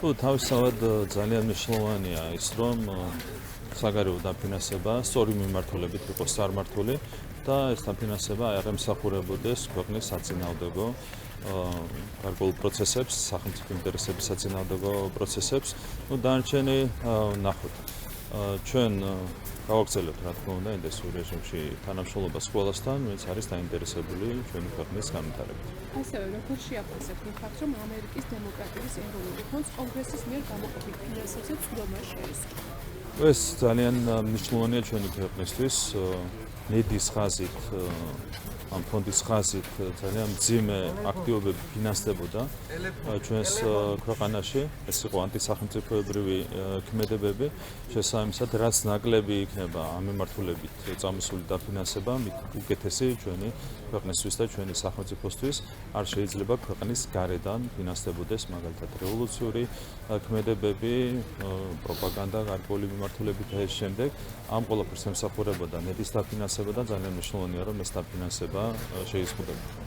თავისთავად ძალიან მნიშვნელოვანია ის, რომ საგარეო დაფინანსება სწორი მიმართულებით იყოს წარმართული და ეს დაფინანსება არ ემსახურებოდეს ქვეყნის საწინააღმდეგო გარკვეულ პროცესებს, სახელმწიფო ინტერესების საწინააღმდეგო პროცესებს. დანარჩენი ნახოთ. ჩვენ გავაგრძელებთ, რა თქმა უნდა, ინტენსიურ რეჟიმში თანამშრომლობას ყველასთან, ვინც არის დაინტერესებული ჩვენი ქვეყნის განვითარებით. ასევე როგორ შეაფასებთ იმ ფაქტს, რომ ამერიკის დემოკრატიის ეროვნული ფონდს კონგრესის მიერ გამოყოფილ ფინანსებზე ცვლილება შეისწრო? ეს ძალიან მნიშვნელოვანია ჩვენი ქვეყნისთვის. ნედის ხაზით, ამ ფონდის ხაზით ძალიან მძიმე აქტივობები ფინანსდებოდა ჩვენს ქვეყანაში. ეს იყო ანტისახელმწიფოებრივი ქმედებები. შესაბამისად, რაც ნაკლები იქნება ამ მიმართულებით წამოსული დაფინანსება, მით უკეთესი ჩვენი ქვეყნისთვის და ჩვენი სახელმწიფოსთვის. არ შეიძლება ქვეყნის გარედან ფინანსდებოდეს მაგალითად რევოლუციური ქმედებები, პროპაგანდა, გარკვეული მიმართულებით და ეს შემდეგ. ამ ყველაფერს ემსახურებოდა ნედის დაფინანსება და ძალიან მნიშვნელოვანია, რომ ეს დაფინანსება შეიზღუდება.